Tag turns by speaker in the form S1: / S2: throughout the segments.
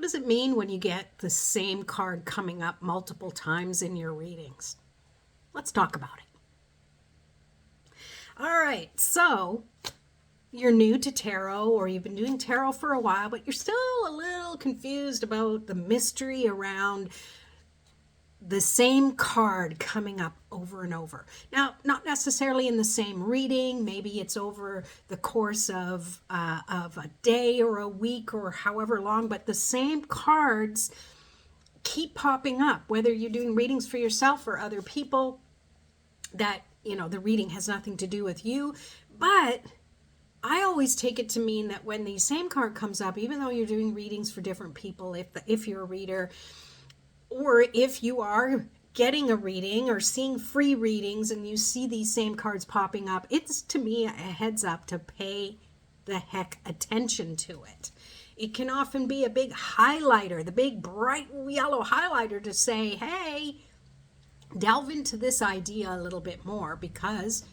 S1: does it mean when you get the same card coming up multiple times in your readings? Let's talk about it. All right, so you're new to tarot, or you've been doing tarot for a while, but you're still a little confused about the mystery around the same card coming up over and over. Now, not necessarily in the same reading. Maybe it's over the course of a day or a week or however long, but the same cards keep popping up, whether you're doing readings for yourself or other people that, the reading has nothing to do with you. But I always take it to mean that when the same card comes up, even though you're doing readings for different people, if you're a reader, or if you are getting a reading or seeing free readings and you see these same cards popping up, it's to me a heads up to pay the heck attention to it. It can often be a big highlighter, the big bright yellow highlighter to say, hey, delve into this idea a little bit more, because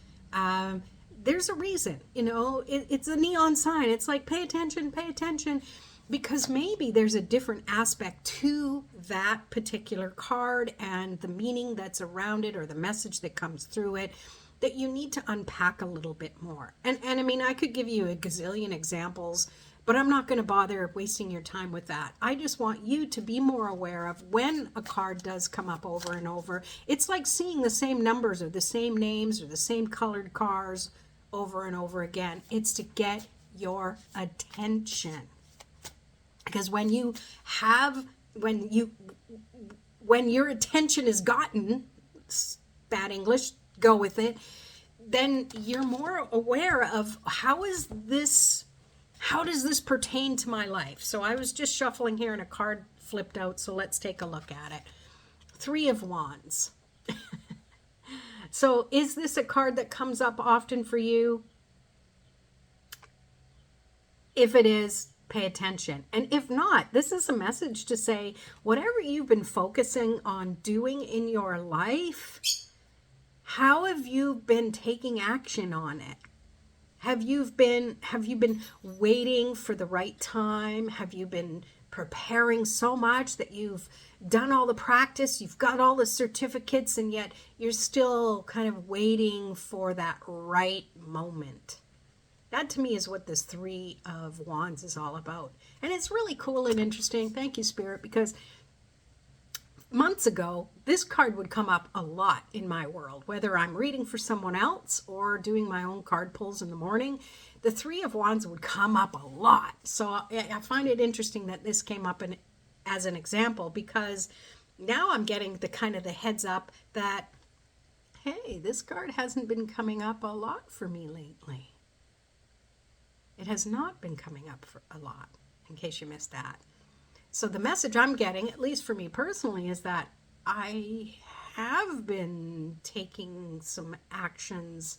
S1: there's a reason. It's a neon sign. It's like, pay attention, because maybe there's a different aspect to that particular card and the meaning that's around it, or the message that comes through it, that you need to unpack a little bit more. And I mean, I could give you a gazillion examples, but I'm not going to bother wasting your time with that. I just want you to be more aware of when a card does come up over and over. It's like seeing the same numbers or the same names or the same colored cars over and over again. It's to get your attention. Because when your attention is gotten, bad English, go with it, then you're more aware of how does this pertain to my life? So I was just shuffling here and a card flipped out, so let's take a look at it. Three of Wands. So is this a card that comes up often for you? If it is, pay attention. And if not, this is a message to say, whatever you've been focusing on doing in your life, how have you been taking action on it? Have you been waiting for the right time? Have you been preparing so much that you've done all the practice, you've got all the certificates, and yet you're still kind of waiting for that right moment? That to me is what this Three of Wands is all about. And it's really cool and interesting. Thank you, Spirit, because months ago, this card would come up a lot in my world, whether I'm reading for someone else or doing my own card pulls in the morning. The Three of Wands would come up a lot. So I find it interesting that this came up as an example, because now I'm getting the heads up that, hey, this card hasn't been coming up a lot for me lately. It has not been coming up for a lot, in case you missed that. So the message I'm getting, at least for me personally, is that I have been taking some actions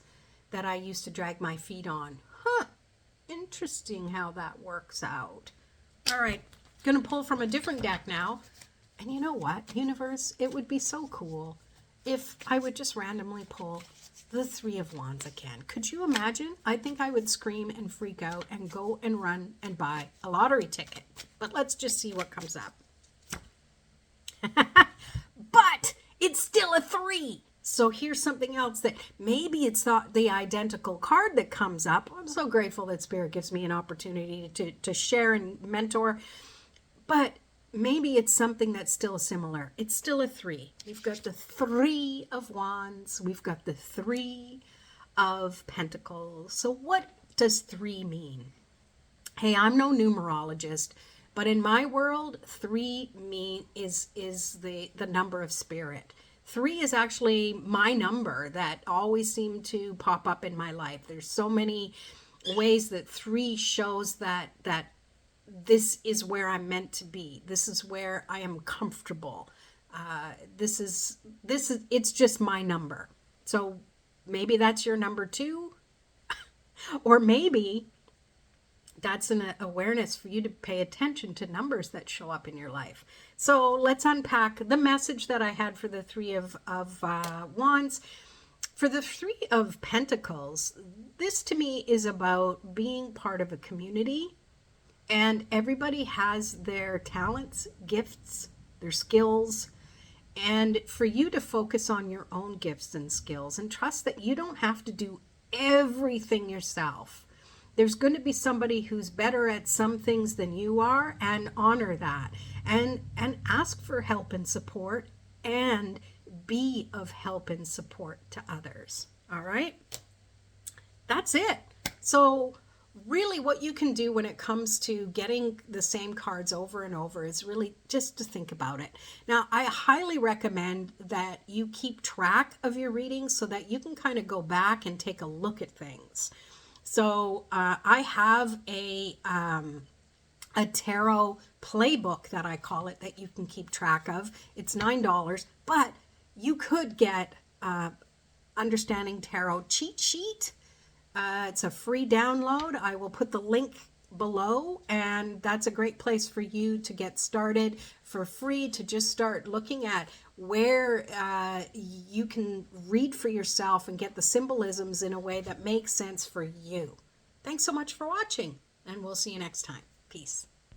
S1: that I used to drag my feet on. Interesting how that works out. All right, going to pull from a different deck now. And you know what, universe, it would be so cool if I would just randomly pull the Three of Wands again. Could you imagine? I think I would scream and freak out and go and run and buy a lottery ticket. But let's just see what comes up. But it's still a 3. So here's something else that maybe it's the identical card that comes up. I'm so grateful that Spirit gives me an opportunity to share and mentor. But maybe it's something that's still similar. It's still a 3. We've got the Three of Wands. We've got the Three of Pentacles. So what does 3 mean? Hey, I'm no numerologist, but in my world, 3 is the number of Spirit. 3 is actually my number that always seemed to pop up in my life. There's so many ways that 3 shows that this is where I'm meant to be. This is where I am comfortable. It's just my number. So maybe that's your number too, or maybe that's an awareness for you to pay attention to numbers that show up in your life. So let's unpack the message that I had for the Three of Wands. For the Three of Pentacles, this to me is about being part of a community, And everybody has their talents, gifts, their skills, and for you to focus on your own gifts and skills and trust that you don't have to do everything yourself. There's going to be somebody who's better at some things than you are, and honor that, and ask for help and support, and be of help and support to others. All right? That's it. So really what you can do when it comes to getting the same cards over and over is really just to think about it. Now, I highly recommend that you keep track of your readings so that you can kind of go back and take a look at things. So I have a tarot playbook that I call it that you can keep track of. It's $9, but you could get Understanding Tarot cheat sheet. It's a free download. I will put the link below, and that's a great place for you to get started for free, to just start looking at where you can read for yourself and get the symbolisms in a way that makes sense for you. Thanks so much for watching, and we'll see you next time. Peace.